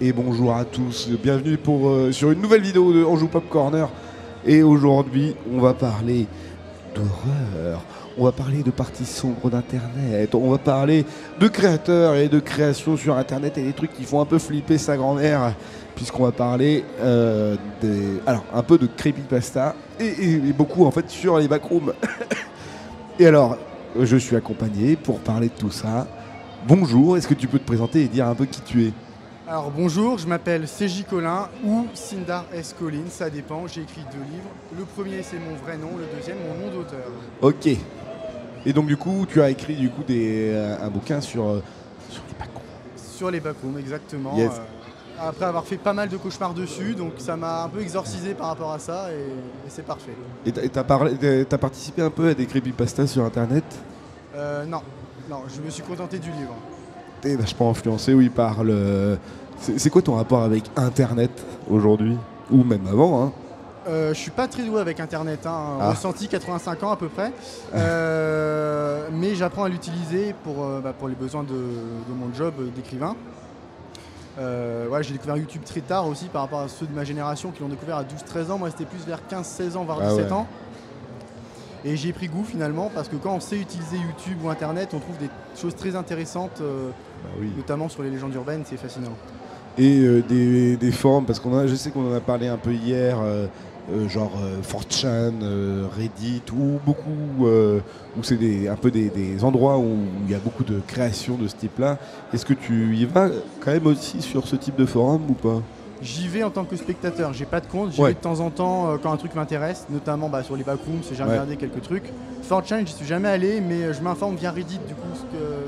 et bonjour à tous. Bienvenue sur une nouvelle vidéo de On joue Pop Corner. Et aujourd'hui, on va parler d'horreur. On va parler de parties sombres d'Internet. On va parler de créateurs et de créations sur Internet et des trucs qui font un peu flipper sa grand-mère. Puisqu'on va parler un peu de creepypasta et beaucoup en fait sur les backrooms. Et alors, je suis accompagné pour parler de tout ça. Bonjour, est-ce que tu peux te présenter et dire un peu qui tu es? Alors bonjour, je m'appelle C.J. Collin ou Sindar S. Collins, ça dépend, j'ai écrit 2 livres. Le premier c'est mon vrai nom, le deuxième mon nom d'auteur. Ok. Et donc du coup, tu as écrit un bouquin sur les backrooms. Sur les backrooms, exactement. Yes. Après avoir fait pas mal de cauchemars dessus, donc ça m'a un peu exorcisé par rapport à ça et c'est parfait. Et t'as participé un peu à des creepypastas sur Internet? Non, je me suis contenté du livre. T'es vachement influencé, oui, par le... C'est quoi ton rapport avec Internet aujourd'hui? Ou même avant, hein? Je suis pas très doué avec Internet, ressenti 85 ans à peu près, mais j'apprends à l'utiliser pour les besoins de mon job d'écrivain. J'ai découvert YouTube très tard aussi par rapport à ceux de ma génération qui l'ont découvert à 12-13 ans. Moi c'était plus vers 15-16 ans, voire 17 ans. Et j'ai pris goût finalement parce que quand on sait utiliser YouTube ou Internet, on trouve des choses très intéressantes, notamment sur les légendes urbaines, c'est fascinant. Et des forums, parce je sais qu'on en a parlé un peu hier, genre 4chan, Reddit, ou beaucoup, où c'est un peu des endroits où il y a beaucoup de créations de ce type-là. Est-ce que tu y vas quand même aussi sur ce type de forum ou pas? J'y vais en tant que spectateur, j'ai pas de compte, j'y vais de temps en temps quand un truc m'intéresse, notamment sur les backrooms, j'ai regardé quelques trucs. 4chan, j'y suis jamais allé, mais je m'informe via Reddit du coup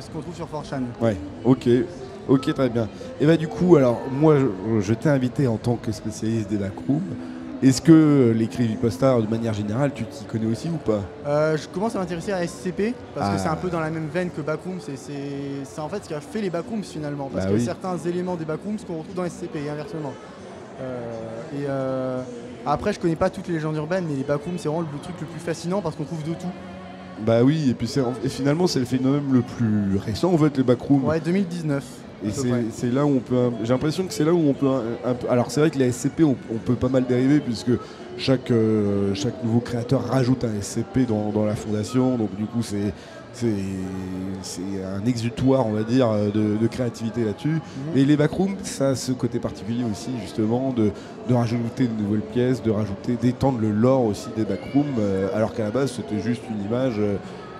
ce qu'on trouve sur 4chan. Ouais, ok, très bien. Et du coup, alors moi je t'ai invité en tant que spécialiste des backrooms. Est-ce que les creepypastas de manière générale, tu t'y connais aussi ou pas? Je commence à m'intéresser à SCP parce que c'est un peu dans la même veine que Backrooms, c'est en fait ce qui a fait les Backrooms finalement, parce qu'il y a certains éléments des Backrooms qu'on retrouve dans SCP et inversement. Après je connais pas toutes les légendes urbaines, mais les Backrooms c'est vraiment le truc le plus fascinant parce qu'on trouve de tout. Bah oui, et puis finalement c'est le phénomène le plus récent en fait, les backrooms. Ouais, 2019. Et c'est là où on peut... J'ai l'impression que c'est là où on peut un peu... Alors c'est vrai que les SCP, on peut pas mal dériver puisque chaque nouveau créateur rajoute un SCP dans la fondation. Donc du coup c'est un exutoire, on va dire, de créativité là-dessus. Et les backrooms, ça a ce côté particulier aussi justement de rajouter de nouvelles pièces, d'étendre le lore aussi des backrooms, alors qu'à la base c'était juste une image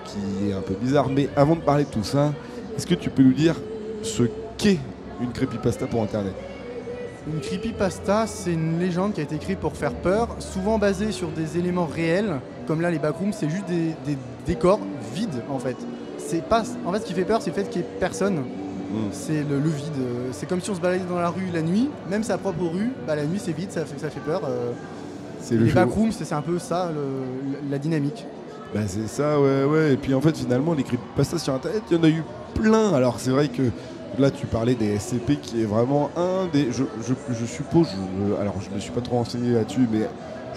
qui est un peu bizarre. Mais avant de parler de tout ça, est-ce que tu peux nous dire ce qu'est une creepypasta pour Internet? Une creepypasta, c'est une légende qui a été écrite pour faire peur, souvent basée sur des éléments réels, comme là les backrooms, c'est juste des décors vides en fait. En fait, ce qui fait peur, c'est le fait qu'il n'y ait personne. C'est le vide. C'est comme si on se baladait dans la rue la nuit, même sa propre rue, la nuit c'est vide, ça fait peur. Les backrooms, c'est un peu ça, la dynamique. C'est ça, ouais. Et puis en fait, finalement, les creepypastas sur Internet, il y en a eu plein. Alors c'est vrai que là, tu parlais des SCP qui est vraiment un des... Je suppose, alors je me suis pas trop renseigné là-dessus, mais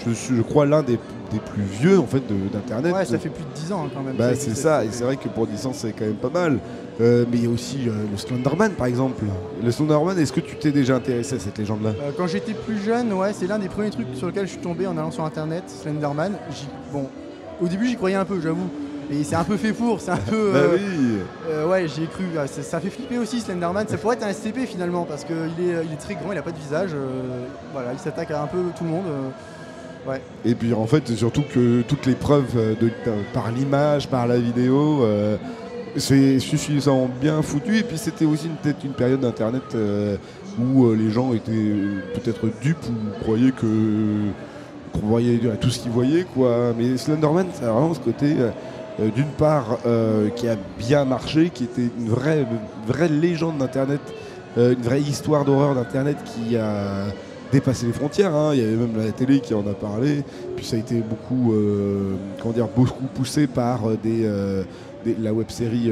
je crois l'un des plus vieux en fait d'Internet. Ouais, ça fait plus de 10 ans quand même. C'est ça, et c'est vrai que pour 10 ans, c'est quand même pas mal. Mais il y a aussi le Slenderman, par exemple. Le Slenderman, est-ce que tu t'es déjà intéressé à cette légende-là? Quand j'étais plus jeune, c'est l'un des premiers trucs sur lesquels je suis tombé en allant sur Internet, Slenderman. Au début, j'y croyais un peu, j'avoue. Et c'est un peu fait pour, c'est un peu... j'y ai cru. Ça fait flipper aussi, Slenderman. Ça pourrait être un SCP finalement, parce qu'il est très grand, il n'a pas de visage. Il s'attaque à un peu tout le monde. Et puis en fait, surtout que toutes les preuves par l'image, par la vidéo, c'est suffisamment bien foutu. Et puis c'était aussi peut-être une période d'Internet où les gens étaient peut-être dupes ou croyaient qu'on voyait tout ce qu'ils voyaient, quoi. Mais Slenderman, ça a vraiment ce côté... d'une part qui a bien marché, qui était une vraie légende d'Internet, une vraie histoire d'horreur d'Internet qui a dépassé les frontières, hein. Il y avait même la télé qui en a parlé, puis ça a été beaucoup poussé par la web-série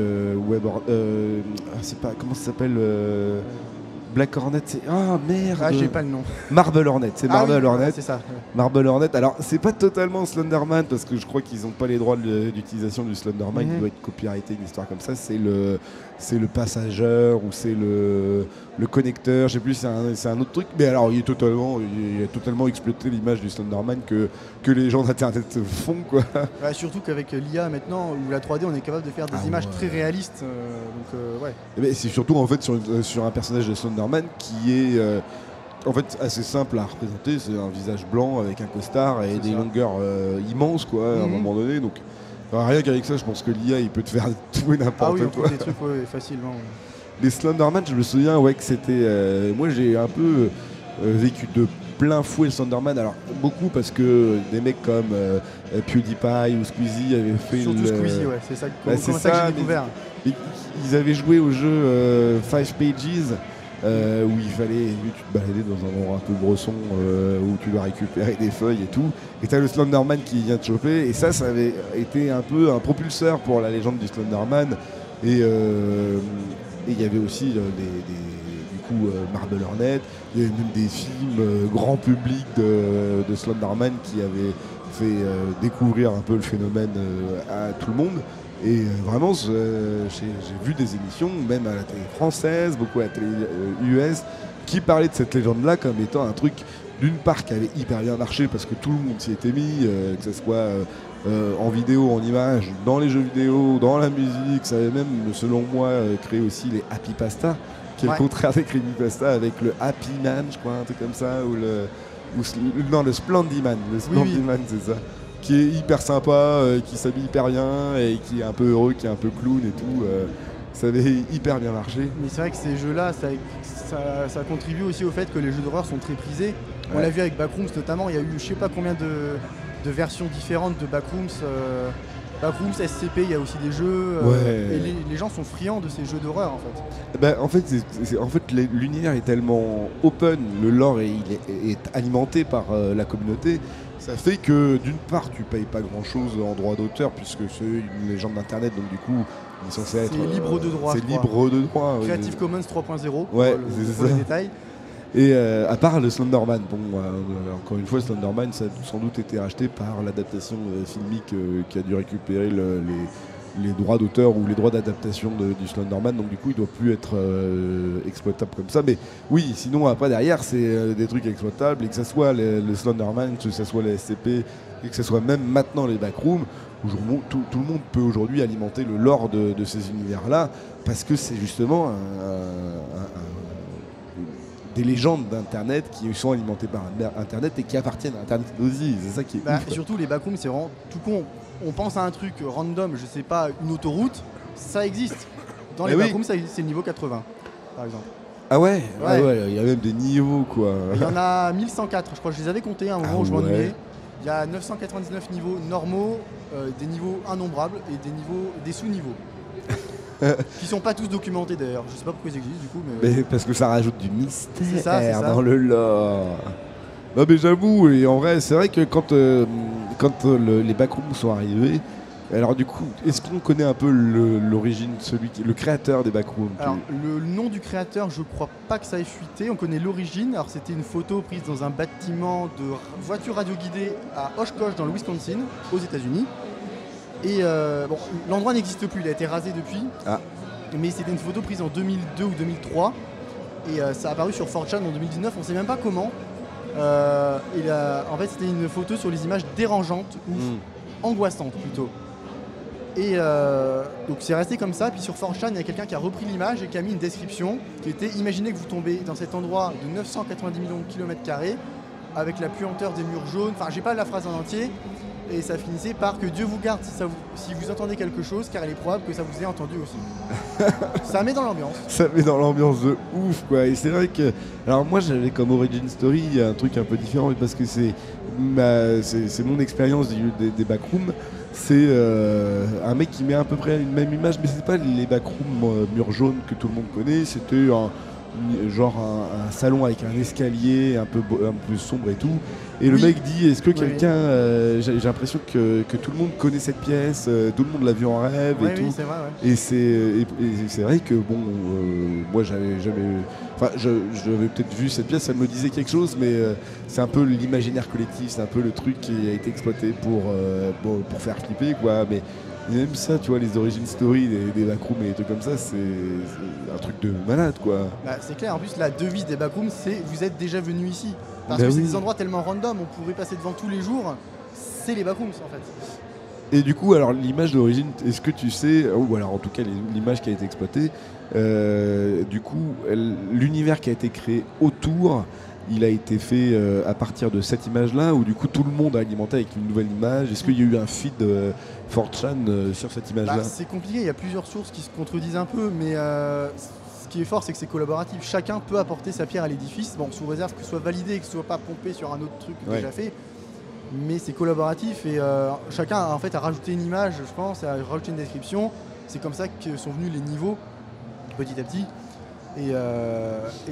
comment ça s'appelle Black Hornet, c'est... Ah merde. Ah, j'ai pas le nom. Marble Hornet, c'est Marble Hornet. C'est ça. Ouais. Marble Hornet, alors c'est pas totalement Slenderman parce que je crois qu'ils n'ont pas les droits d'utilisation du Slenderman, il doit être copyrighté, une histoire comme ça. C'est le passageur ou c'est le connecteur, je sais plus, c'est un autre truc. Mais alors il a totalement exploité l'image du Slenderman que les gens d'internet font, quoi. Ouais, surtout qu'avec l'IA maintenant, ou la 3D, on est capable de faire des images très réalistes. Ouais. Mais c'est surtout en fait sur un personnage de Slenderman qui est en fait assez simple à représenter. C'est un visage blanc avec un costard et des longueurs immenses, quoi, à un moment donné. Donc rien qu'avec ça, je pense que l'IA il peut te faire tout et n'importe quoi. Des trucs facilement. Les Slenderman, je me souviens que c'était. Moi j'ai un peu vécu de plein fouet le Slenderman, alors beaucoup parce que des mecs comme PewDiePie ou Squeezie avaient fait surtout Squeezie, ouais, c'est ça, que j'ai découvert. Ils avaient joué au jeu 5 Pages où il fallait tu te balader dans un endroit un peu bresson où tu dois récupérer des feuilles et tout, et t'as le Slenderman qui vient te choper, et ça avait été un peu un propulseur pour la légende du Slenderman. Et il y avait aussi Marble Hornet, il y avait même des films grand public de Slenderman qui avaient fait découvrir un peu le phénomène à tout le monde. Et vraiment, j'ai vu des émissions, même à la télé française, beaucoup à la télé US, qui parlaient de cette légende-là comme étant un truc, d'une part, qui avait hyper bien marché parce que tout le monde s'y était mis, que ce soit en vidéo, en image, dans les jeux vidéo, dans la musique. Ça avait même, selon moi, créé aussi les Happy Pasta, qui est le contraire des Creepypasta, avec le Happy Man, je crois, un truc comme ça, ou le Splendiman. Le Splendiman, c'est ça. Qui est hyper sympa, qui s'habille hyper bien et qui est un peu heureux, qui est un peu clown et tout. Ça avait hyper bien marché. Mais c'est vrai que ces jeux-là, ça contribue aussi au fait que les jeux d'horreur sont très prisés. On l'a vu avec Backrooms notamment, il y a eu je sais pas combien de versions différentes de Backrooms. Backrooms, SCP, il y a aussi des jeux. Et les gens sont friands de ces jeux d'horreur en fait. En fait, l'univers est tellement open, le lore est alimenté par la communauté. Ça fait que d'une part tu payes pas grand chose en droit d'auteur puisque c'est une légende d'internet, donc du coup il est censé être libre de droit. C'est libre de droit. Creative Commons 3.0 ouais, pour les détails. Et à part le Slenderman, encore une fois Slenderman ça a sans doute été racheté par l'adaptation filmique qui a dû récupérer les droits d'auteur ou les droits d'adaptation du Slenderman, donc du coup il doit plus être exploitable comme ça. Mais oui, sinon après derrière c'est des trucs exploitables, et que ce soit le Slenderman, que ce soit les SCP, et que ce soit même maintenant les Backrooms, où tout le monde peut aujourd'hui alimenter le lore de ces univers-là, parce que c'est justement des légendes d'Internet qui sont alimentées par Internet et qui appartiennent à Internet aussi. C'est ça qui est ouf. Et surtout les backrooms, c'est vraiment tout con. On pense à un truc random, je sais pas, une autoroute, ça existe. Dans les backrooms, c'est le niveau 80, par exemple. Ah ouais, il y a même des niveaux, quoi. Il y en a 1104, je crois, je les avais comptés à un moment où je m'ennuyais. Il y a 999 niveaux normaux, des niveaux innombrables et des sous-niveaux. Qui sont pas tous documentés d'ailleurs, je sais pas pourquoi ils existent du coup. Mais parce que ça rajoute du mystère dans le lore. Non mais j'avoue, et en vrai c'est vrai que quand les backrooms sont arrivés, alors du coup, est-ce qu'on connaît un peu l'origine, le créateur des backrooms? Alors le nom du créateur, je crois pas que ça ait fuité, on connaît l'origine. Alors c'était une photo prise dans un bâtiment de voiture radioguidée à Oshkosh dans le Wisconsin, aux États-Unis. Et l'endroit n'existe plus, il a été rasé depuis. Mais c'était une photo prise en 2002 ou 2003. Et ça a apparu sur 4chan en 2019, on sait même pas comment. En fait c'était une photo sur les images dérangeantes ou angoissantes plutôt. Et donc c'est resté comme ça, puis sur 4chan il y a quelqu'un qui a repris l'image et qui a mis une description qui était: imaginez que vous tombez dans cet endroit de 990 millions de kilomètres carrés avec la puanteur des murs jaunes, enfin j'ai pas la phrase en entier, et ça finissait par: que Dieu vous garde si vous entendez quelque chose, car il est probable que ça vous ait entendu aussi. Ça met dans l'ambiance. Ça met dans l'ambiance de ouf, quoi. Et c'est vrai que, alors moi j'avais comme origin story un truc un peu différent, parce que c'est mon expérience des backrooms. C'est un mec qui met à peu près une même image, mais c'est pas les backrooms murs jaunes que tout le monde connaît. C'était genre un salon avec un escalier un peu sombre et tout. Et le mec dit, est-ce que quelqu'un... j'ai l'impression que tout le monde connaît cette pièce, tout le monde l'a vue en rêve et tout. Oui, c'est vrai, Et c'est vrai que, bon, moi, j'avais jamais... Enfin, j'avais peut-être vu cette pièce, ça me disait quelque chose, mais c'est un peu l'imaginaire collectif, c'est un peu le truc qui a été exploité pour faire flipper, quoi. Mais même ça, tu vois, les origin story des backrooms et des trucs comme ça, c'est un truc de malade, quoi. Bah, c'est clair, en plus, la devise des backrooms, c'est « vous êtes déjà venu ici ». Parce que c'est des endroits tellement random, on pourrait passer devant tous les jours, c'est les backrooms, en fait. Et du coup, alors l'image d'origine, est-ce que tu sais, ou alors en tout cas l'image qui a été exploitée, du coup, l'univers qui a été créé autour, il a été fait à partir de cette image-là, ou du coup tout le monde a alimenté avec une nouvelle image. Est-ce qu'il y a eu un feed 4chan sur cette image-là? C'est compliqué, il y a plusieurs sources qui se contredisent un peu, mais ce qui est fort, c'est que c'est collaboratif. Chacun peut apporter sa pierre à l'édifice, bon, sous réserve que ce soit validé et que ce soit pas pompé sur un autre truc déjà fait. Mais c'est collaboratif et chacun en fait a rajouté une image, je pense, a rajouté une description. C'est comme ça que sont venus les niveaux petit à petit. Et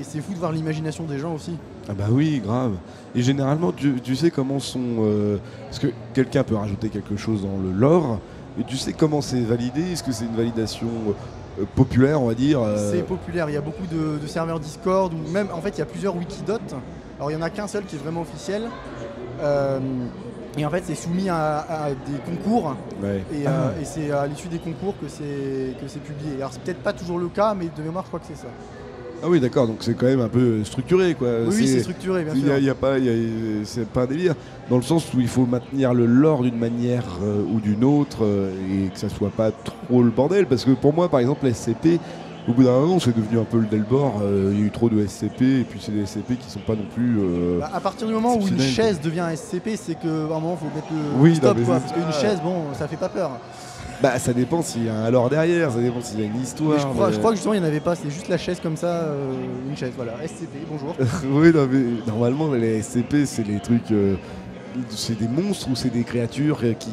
c'est fou de voir l'imagination des gens aussi. Ah bah oui, grave. Et généralement, tu sais comment sont... parce que quelqu'un peut rajouter quelque chose dans le lore, et tu sais comment c'est validé? Est-ce que c'est une validation populaire, on va dire C'est populaire, il y a beaucoup de serveurs Discord, ou même, en fait, il y a plusieurs Wikidot. Alors, il n'y en a qu'un seul qui est vraiment officiel. Et en fait, c'est soumis à des concours. Et c'est à l'issue des concours que c'est publié. Alors, c'est peut-être pas toujours le cas, mais de mémoire, je crois que c'est ça. Ah oui, d'accord, donc c'est quand même un peu structuré, quoi. Oui, c'est structuré, bien sûr. C'est pas un délire, dans le sens où il faut maintenir le lore d'une manière ou d'une autre et que ça soit pas trop le bordel. Parce que pour moi, par exemple, la SCP, au bout d'un moment, c'est devenu un peu le Delbord. Il y a eu trop de SCP et puis c'est des SCP qui sont pas non plus. À partir du moment où une chaise devient un SCP, c'est qu'à un moment, il faut mettre le stop, quoi. Parce qu'une chaise, bon, ça fait pas peur. Bah ça dépend s'il y a un lore derrière, ça dépend s'il y a une histoire. Je crois que justement il n'y en avait pas, c'est juste la chaise comme ça, une chaise, voilà, SCP, bonjour. Oui, non, mais normalement les SCP c'est les trucs, c'est des monstres ou c'est des créatures qui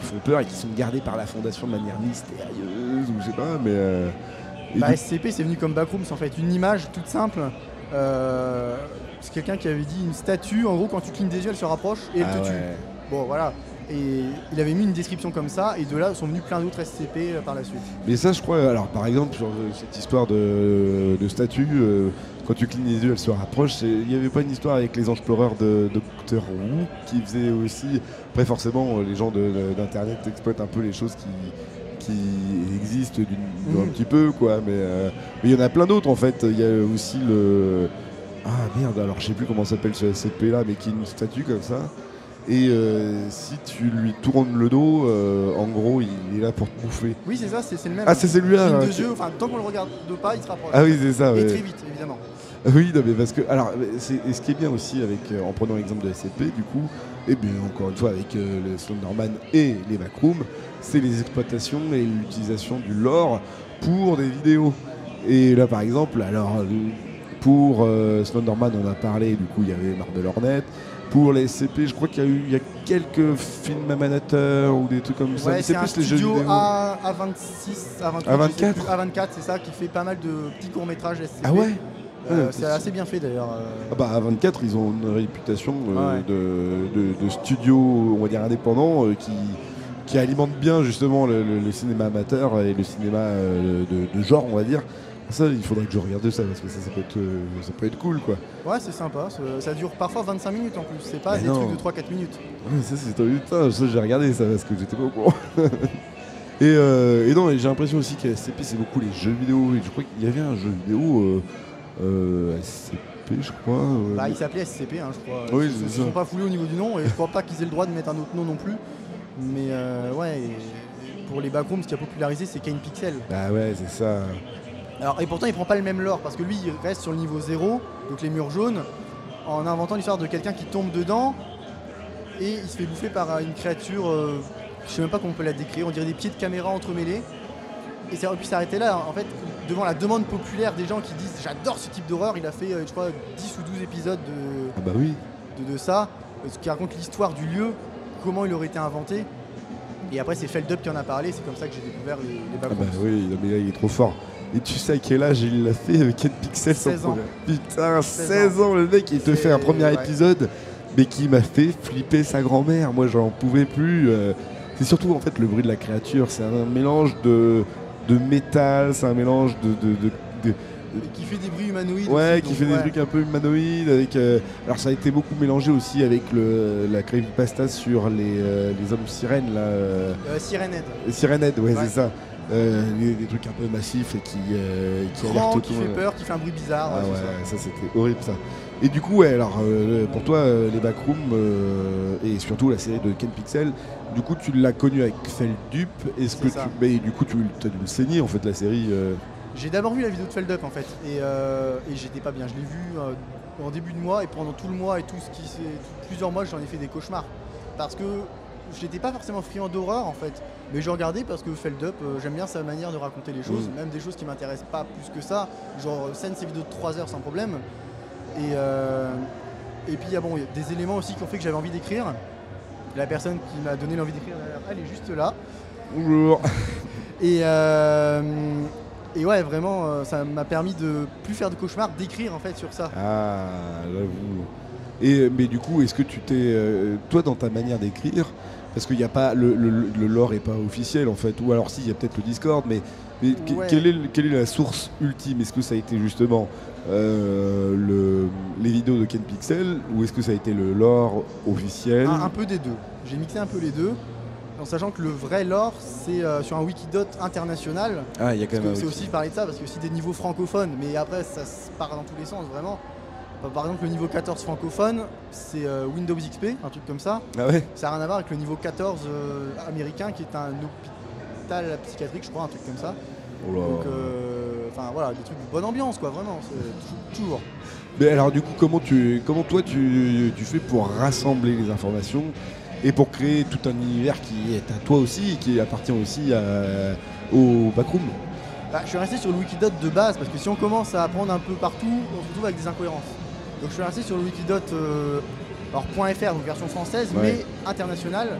font peur et qui sont gardées par la fondation de manière mystérieuse ou je sais pas, mais... SCP c'est venu comme Backrooms en fait, une image toute simple. C'est quelqu'un qui avait dit une statue, en gros quand tu clignes des yeux elle se rapproche et elle te tue. Bon voilà. Et il avait mis une description comme ça, et de là sont venus plein d'autres SCP par la suite. Mais ça, je crois, alors par exemple, sur cette histoire de statue, quand tu clignes les yeux, elle se rapproche. Il n'y avait pas une histoire avec les anges pleureurs de Doctor Who qui faisait aussi. Après, forcément, les gens d'Internet exploitent un peu les choses qui existent un petit peu, quoi. Mais il y en a plein d'autres, en fait. Il y a aussi le. Ah merde, alors je sais plus comment s'appelle ce SCP là, mais qui est une statue comme ça. Et si tu lui tournes le dos, en gros, il est là pour te bouffer. Oui, c'est ça, c'est le même. Ah, c'est celui-là. Tant qu'on le regarde de pas, il se rapproche. Ah oui, c'est ça. Et très vite, évidemment. Oui, non, mais parce que, alors, ce qui est bien aussi avec, en prenant l'exemple de SCP, du coup, et bien encore une fois avec le Slenderman et les backrooms, c'est les exploitations et l'utilisation du lore pour des vidéos. Et là, par exemple, alors pour Slenderman, on a parlé, du coup, il y avait Marble Hornet. Pour les SCP, je crois qu'il y a quelques films amateurs ou des trucs comme ça. Ouais, c'est plus les jeux vidéo. A26, A24, A24, c'est ça, qui fait pas mal de petits courts-métrages SCP. Ah ouais. C'est assez bien fait d'ailleurs. Ah bah A24, ils ont une réputation de studio, on va dire indépendant, qui alimente bien justement le cinéma amateur et le cinéma de genre, on va dire. Ça, il faudrait que je regarde ça parce que ça peut être cool, quoi. Ouais, c'est sympa. Ça dure parfois 25 minutes en plus. C'est pas des trucs de 3-4 minutes. Ouais, ça, c'est ça, j'ai regardé ça parce que j'étais pas au courant. et non, j'ai l'impression aussi qu'à SCP, c'est beaucoup les jeux vidéo. Et je crois qu'il y avait un jeu vidéo SCP, je crois. Il s'appelait SCP, hein, je crois. Oui, ils ne sont pas foulés au niveau du nom et je crois pas qu'ils aient le droit de mettre un autre nom non plus. Mais pour les backrooms, ce qui a popularisé, c'est Kane Pixel. Ah ouais, c'est ça. Alors, et pourtant il prend pas le même lore parce que lui il reste sur le niveau 0, donc les murs jaunes, en inventant l'histoire de quelqu'un qui tombe dedans et il se fait bouffer par une créature, je sais même pas comment on peut la décrire, on dirait des pieds de caméra entremêlés. Et ça aurait pu s'arrêter là, en fait, devant la demande populaire des gens qui disent j'adore ce type d'horreur. Il a fait je crois 10 ou 12 épisodes de ça, ce qui raconte l'histoire du lieu, comment il aurait été inventé. Et après c'est Feldup qui en a parlé, c'est comme ça que j'ai découvert les backrooms. Ah bah oui, mais là il est trop fort. Et tu sais à quel âge il l'a fait avec 4 pixels 16 ans. Putain, 16 ans le mec, il te fait un premier épisode, mais qui m'a fait flipper sa grand-mère. Moi, j'en pouvais plus. C'est surtout en fait le bruit de la créature. C'est un mélange de métal, c'est un mélange de qui fait des bruits humanoïdes. Ouais, aussi, qui fait des trucs un peu humanoïdes. Avec, alors ça a été beaucoup mélangé aussi avec la creepypasta sur les hommes sirènes là. Sirenhead. Sirenhead, ouais, c'est ça. Des trucs un peu massifs et qui alertent qui fait peur, qui fait un bruit bizarre. Ah ouais, ça c'était horrible ça. Et du coup, ouais, alors pour toi, les Backrooms et surtout la série de Ken Pixel, du coup tu l'as connu avec Feldup. Est-ce que du coup tu as dû le saigner en fait la série J'ai d'abord vu la vidéo de Feldup en fait et j'étais pas bien. Je l'ai vu en début de mois et pendant tout le mois et plusieurs mois j'en ai fait des cauchemars parce que j'étais pas forcément friand d'horreur en fait, mais je regardais parce que Feldup, j'aime bien sa manière de raconter les choses, même des choses qui m'intéressent pas plus que ça, genre scène ses vidéos de 3 heures sans problème. Et puis il y a des éléments aussi qui ont fait que j'avais envie d'écrire. La personne qui m'a donné l'envie d'écrire, elle est juste là. Bonjour. Et ouais, vraiment, ça m'a permis de plus faire de cauchemars, d'écrire en fait sur ça. Ah, j'avoue. Mais du coup, est-ce que tu t'es, toi, dans ta manière d'écrire, parce qu'il n'y a pas le lore est pas officiel en fait, ou alors si, il y a peut-être le Discord, mais ouais. quelle est la source ultime? Est-ce que ça a été justement les vidéos de Ken Pixel, ou est-ce que ça a été le lore officiel? Un peu des deux. J'ai mixé un peu les deux. En sachant que le vrai lore, c'est sur un Wikidot international. Ah, il y a quand même. C'est aussi parler de ça, parce que c'est des niveaux francophones, mais après ça se part dans tous les sens, vraiment. Par exemple, le niveau 14 francophone, c'est Windows XP, un truc comme ça. Ah ouais. Ça n'a rien à voir avec le niveau 14 américain, qui est un hôpital psychiatrique, je crois, un truc comme ça. Oh là. Donc, enfin voilà, des trucs de bonne ambiance, quoi, vraiment, c'est toujours. Mais alors, du coup, comment toi tu fais pour rassembler les informations et pour créer tout un univers qui est à toi aussi et qui appartient aussi au Backroom? Je suis resté sur le Wikidot de base parce que si on commence à apprendre un peu partout, on se retrouve avec des incohérences. Donc je suis resté sur le Wikidot .fr, donc version française, mais internationale,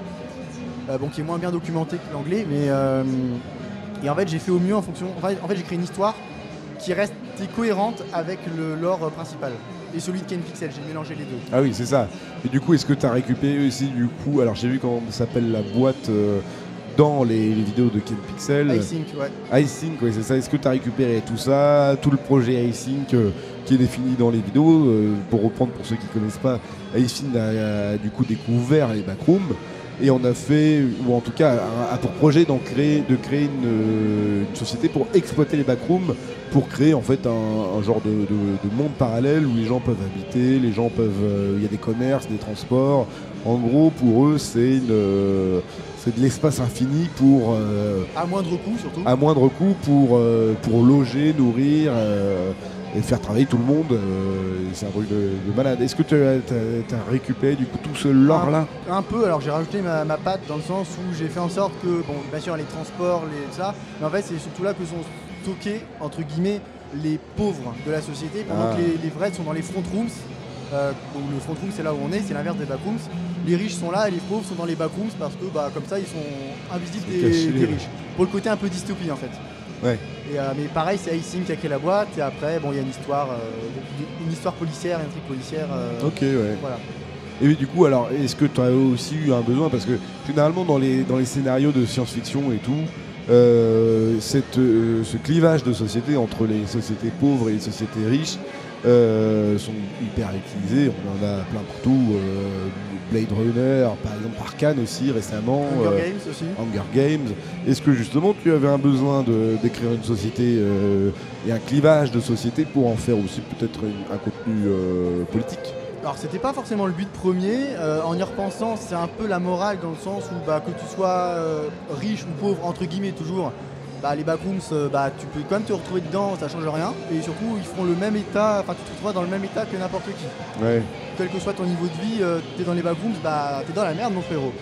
qui est moins bien documentée que l'anglais. Et en fait, j'ai fait au mieux en fonction. En fait, j'ai créé une histoire qui reste cohérente avec le lore principal et celui de Ken Pixel. J'ai mélangé les deux. Ah oui, c'est ça. Et du coup, est-ce que tu as récupéré aussi du coup, alors j'ai vu comment s'appelle la boîte dans les vidéos de Ken Pixel. iSync, ouais. iSync, ouais, c'est ça. Est-ce que tu as récupéré tout ça, tout le projet iSync qui est défini dans les vidéos pour reprendre pour ceux qui ne connaissent pas, iSync a du coup découvert les Backrooms et on a fait, ou en tout cas a pour projet de créer une société pour exploiter les Backrooms, pour créer en fait un genre de monde parallèle où les gens peuvent habiter, les gens peuvent, il y a des commerces, des transports. En gros, pour eux, c'est de l'espace infini pour... à moindre coût surtout. À moindre coût pour loger, nourrir et faire travailler tout le monde. C'est un truc de malade. Est-ce que tu as récupéré du coup tout ce lore-là? Un peu, alors j'ai rajouté ma patte dans le sens où j'ai fait en sorte que, bon, bien sûr les transports, ça, mais en fait c'est surtout là que sont stockés, entre guillemets, les pauvres de la société, pendant que les vrais sont dans les front rooms. Le front room c'est là où on est, c'est l'inverse des backrooms. Les riches sont là et les pauvres sont dans les backrooms parce que comme ça ils sont invisibles des riches. Pour le côté un peu dystopie en fait. Ouais. Mais pareil, c'est iSync qui a créé la boîte et après il y a une histoire policière, une intrigue policière. Ok, ouais. Voilà. Et du coup, alors, est-ce que tu as aussi eu un besoin, parce que généralement dans les scénarios de science-fiction et tout, ce clivage de société entre les sociétés pauvres et les sociétés riches sont hyper utilisés. On en a plein partout. Blade Runner, par exemple, Arcane aussi récemment. Hunger Games aussi. Hunger Games. Est-ce que justement tu avais un besoin d'écrire une société et un clivage de société pour en faire aussi peut-être un contenu politique? Alors c'était pas forcément le but premier, en y repensant c'est un peu la morale dans le sens où que tu sois riche ou pauvre entre guillemets toujours, les backrooms tu peux quand même te retrouver dedans, ça change rien et surtout ils feront le même état, enfin tu te retrouveras dans le même état que n'importe qui. Ouais. Quel que soit ton niveau de vie, t'es dans les backrooms, t'es dans la merde mon frérot.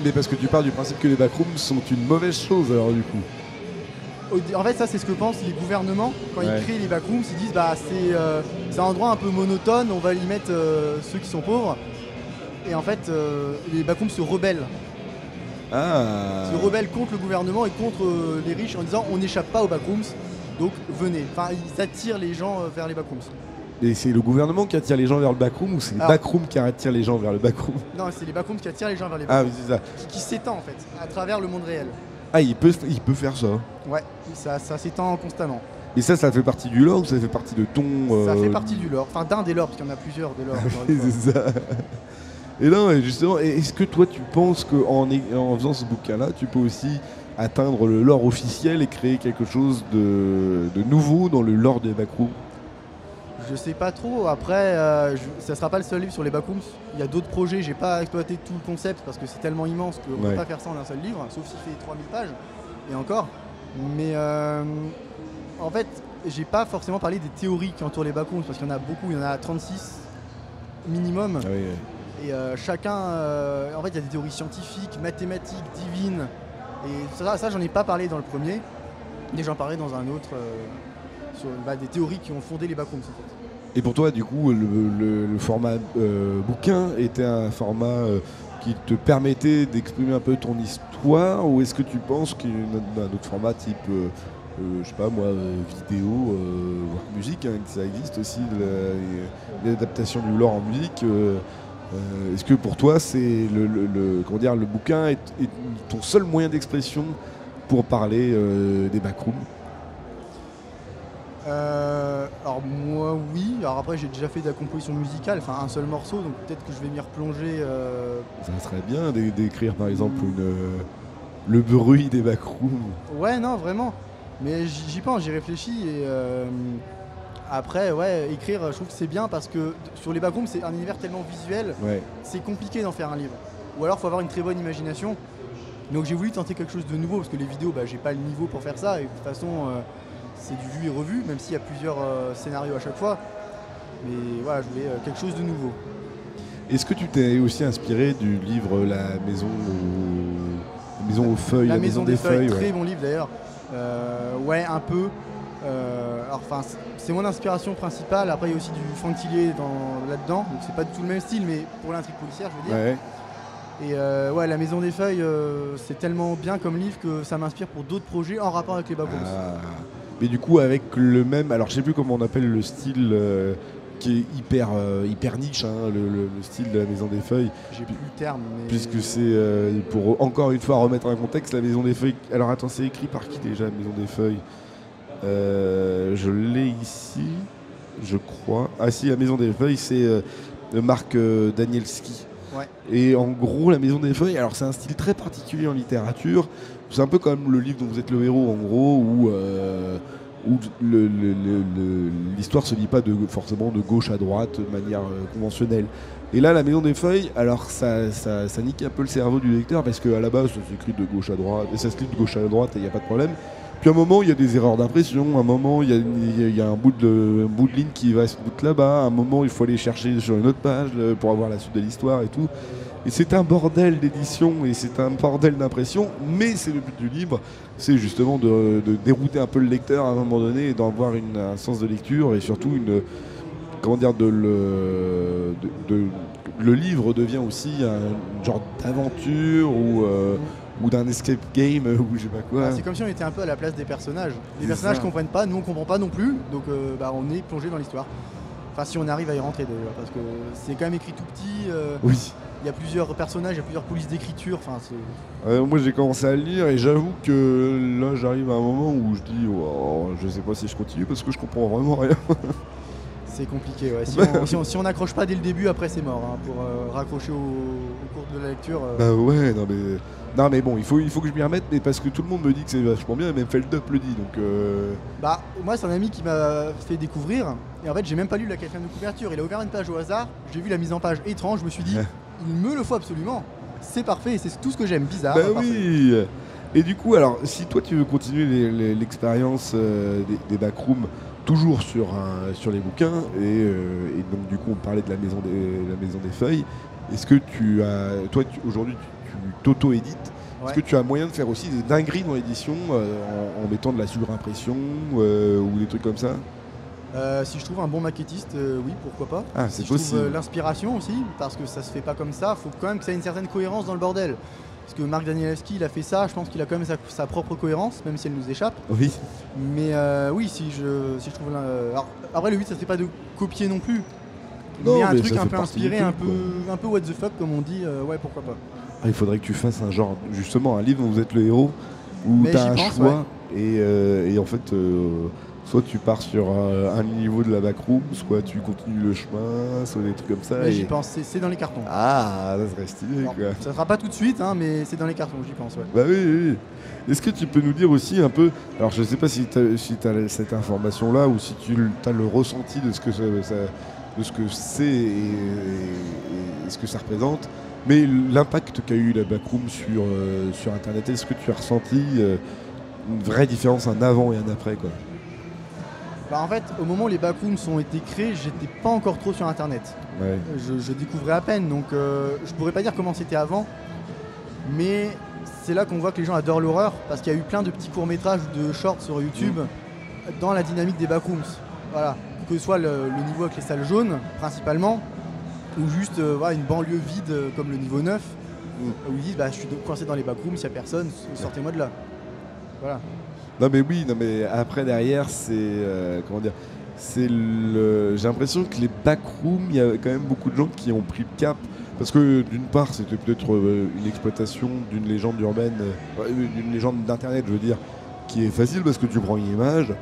Mais parce que tu pars du principe que les backrooms sont une mauvaise chose alors du coup. En fait, ça, c'est ce que pensent les gouvernements quand ils créent les backrooms. Ils disent c'est un endroit un peu monotone, on va y mettre ceux qui sont pauvres. Et en fait, les backrooms se rebellent. Se rebellent contre le gouvernement et contre les riches en disant on n'échappe pas aux backrooms, donc venez. Enfin, ils attirent les gens vers les backrooms. Et c'est le gouvernement qui attire les gens vers le backroom ou c'est les backrooms qui attirent les gens vers le backroom? Non, c'est les backrooms qui attirent les gens vers les backrooms. Ah oui, c'est ça. Qui s'étend en fait, à travers le monde réel. Ah, il peut faire ça. Ouais, ça s'étend constamment. Et ça fait partie du lore ou ça fait partie de ton... Ça fait partie du lore, enfin d'un des lores, parce qu'il y en a plusieurs des lores. C'est ça. Et là, justement, est-ce que toi tu penses qu'en faisant ce bouquin-là, tu peux aussi atteindre le lore officiel et créer quelque chose de nouveau dans le lore des backrooms? Je sais pas trop, après ça sera pas le seul livre sur les backrooms, il y a d'autres projets, j'ai pas exploité tout le concept parce que c'est tellement immense qu'on ne peut pas faire ça en un seul livre, sauf s'il fait 3000 pages, et encore. Mais en fait, j'ai pas forcément parlé des théories qui entourent les backrooms, parce qu'il y en a beaucoup, il y en a 36 minimum. Ah oui. Et chacun, en fait il y a des théories scientifiques, mathématiques, divines, et ça j'en ai pas parlé dans le premier, mais j'en parlais dans un autre, sur des théories qui ont fondé les backrooms en fait. Et pour toi, du coup, le format bouquin était un format qui te permettait d'exprimer un peu ton histoire, ou est-ce que tu penses qu'il y a un autre format type, je sais pas moi, vidéo, voire musique, hein, que ça existe aussi, l'adaptation du lore en musique est-ce que pour toi, c'est le bouquin est ton seul moyen d'expression pour parler des backrooms? Alors moi oui, alors après j'ai déjà fait de la composition musicale, enfin un seul morceau, donc peut-être que je vais m'y replonger. Ça serait bien d'écrire par exemple le bruit des backrooms. Ouais non vraiment, mais j'y pense, j'y réfléchis et après ouais écrire je trouve que c'est bien parce que sur les backrooms c'est un univers tellement visuel, c'est compliqué d'en faire un livre. Ou alors il faut avoir une très bonne imagination. Donc j'ai voulu tenter quelque chose de nouveau parce que les vidéos j'ai pas le niveau pour faire ça et de toute façon c'est du vu et revu, même s'il y a plusieurs scénarios à chaque fois. Mais voilà, je voulais quelque chose de nouveau. Est-ce que tu t'es aussi inspiré du livre La maison aux feuilles? La maison des feuilles, très bon livre d'ailleurs. Ouais, un peu. Enfin, c'est mon inspiration principale. Après, il y a aussi du Franck Tillier là-dedans. Donc c'est pas du tout le même style, mais pour l'intrigue policière, je veux dire. Ouais. Et ouais, La maison des feuilles, c'est tellement bien comme livre que ça m'inspire pour d'autres projets en rapport avec les backrooms. Mais du coup avec le même, alors je sais plus comment on appelle le style qui est hyper niche, hein, le style de La maison des feuilles. J'ai plus le terme. Mais... Puisque c'est, pour encore une fois remettre un contexte, La maison des feuilles, alors attends, c'est écrit par qui déjà, La maison des feuilles? Je l'ai ici, je crois. Ah si, La maison des feuilles, c'est Marc Danielski. Ouais. Et en gros, La maison des feuilles, alors c'est un style très particulier en littérature. C'est un peu comme le livre dont vous êtes le héros, en gros, où l'histoire se lit pas forcément de gauche à droite de manière conventionnelle. Et là, La maison des feuilles, alors ça nique un peu le cerveau du lecteur parce qu'à la base, ça s'écrit de gauche à droite, et ça se lit de gauche à droite et il n'y a pas de problème. Puis à un moment, il y a des erreurs d'impression, à un moment, il y a un bout de ligne qui va se bout là-bas, à un moment, il faut aller chercher sur une autre page pour avoir la suite de l'histoire et tout. Et c'est un bordel d'édition et c'est un bordel d'impression, mais c'est le but du livre, c'est justement de dérouter un peu le lecteur à un moment donné et d'avoir un sens de lecture et surtout le livre devient aussi un genre d'aventure ou d'un escape game ou je sais pas quoi. C'est comme si on était un peu à la place des personnages. Les personnages comprennent pas, nous on comprend pas non plus, donc on est plongé dans l'histoire. Enfin si on arrive à y rentrer d'ailleurs, parce que c'est quand même écrit tout petit. Oui. Il y a plusieurs personnages, il y a plusieurs polices d'écriture. Moi j'ai commencé à le lire et j'avoue que là j'arrive à un moment où je dis je sais pas si je continue parce que je comprends vraiment rien. C'est compliqué, ouais. Si on n'accroche pas dès le début, après c'est mort. Hein, pour raccrocher au cours de la lecture. Bah ouais, non mais bon, il faut que je m'y remette, mais parce que tout le monde me dit que c'est vachement bien, et même Feldup le dit, donc... Bah, moi c'est un ami qui m'a fait découvrir, et en fait j'ai même pas lu la quatrième de couverture, il a ouvert une page au hasard, j'ai vu la mise en page étrange, je me suis dit, il me le faut absolument, c'est parfait, c'est tout ce que j'aime, bizarre. Bah oui. Et du coup, alors, si toi tu veux continuer l'expérience des backrooms, toujours sur les bouquins, et donc du coup on parlait de la maison des feuilles, est-ce que toi aujourd'hui tu t'auto-édites, est-ce que tu as moyen de faire aussi des dingueries dans l'édition en mettant de la surimpression ou des trucs comme ça? Si je trouve un bon maquettiste, oui, pourquoi pas. Ah, c'est possible. L'inspiration aussi, parce que ça se fait pas comme ça, faut quand même que ça ait une certaine cohérence dans le bordel. Parce que Mark Danielewski, il a fait ça, je pense qu'il a quand même sa propre cohérence, même si elle nous échappe. Oui. Mais oui, si je trouve... Alors, après, le but, ça serait pas de copier non plus. Non, mais un mais truc ça un fait peu partie inspiré, du un truc, peu what the fuck, comme on dit, ouais, pourquoi pas. Il faudrait que tu fasses un genre, justement, un livre où vous êtes le héros, où Mais tu as un j'y pense, choix, et en fait, soit tu pars sur un niveau de la backroom, soit tu continues le chemin, soit des trucs comme ça. Mais j'y pense, c'est dans les cartons. Ah, ça serait stylé, Alors, quoi. ça sera pas tout de suite, hein, mais c'est dans les cartons, j'y pense, ouais. Bah oui, oui, oui. Est-ce que tu peux nous dire aussi un peu, alors je sais pas si tu as cette information-là ou si tu as le ressenti de ce que de ce que c'est et ce que ça représente, mais l'impact qu'a eu la backroom sur Internet, est-ce que tu as ressenti une vraie différence, un avant et un après, quoi? Bah, en fait, au moment où les backrooms ont été créés, j'étais pas encore trop sur Internet. Ouais. Je découvrais à peine, donc je pourrais pas dire comment c'était avant, mais c'est là qu'on voit que les gens adorent l'horreur, parce qu'il y a eu plein de petits courts-métrages ou de shorts sur YouTube dans la dynamique des backrooms. Voilà. Que ce soit le niveau avec les salles jaunes, principalement, ou juste voilà, une banlieue vide comme le niveau 9, où ils disent bah, je suis coincé dans les backrooms, s'il n'y a personne, sortez-moi de là. Voilà. Non mais oui, non mais après derrière c'est comment dire, j'ai l'impression que les backrooms, il y a quand même beaucoup de gens qui ont pris le cap, parce que d'une part c'était peut-être une exploitation d'une légende urbaine, d'une légende d'internet je veux dire, qui est facile parce que tu prends une image,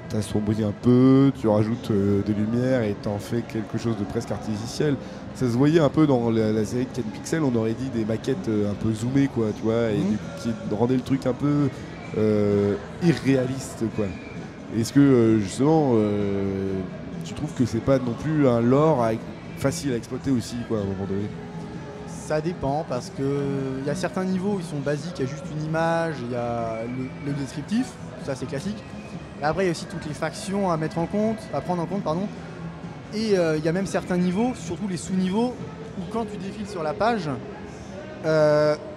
t'assombris un peu, tu rajoutes des lumières et t'en fais quelque chose de presque artificiel. Ça se voyait un peu dans la série de Ken Pixel, on aurait dit des maquettes un peu zoomées quoi, tu vois, et qui rendaient le truc un peu irréaliste quoi. Est-ce que justement tu trouves que c'est pas non plus un lore facile à exploiter aussi quoi à un moment donné? Ça dépend parce que il y a certains niveaux ils sont basiques, il y a juste une image, il y a le descriptif, ça c'est classique. Et après il y a aussi toutes les factions à prendre en compte pardon. Et il y a même certains niveaux, surtout les sous-niveaux, où quand tu défiles sur la page,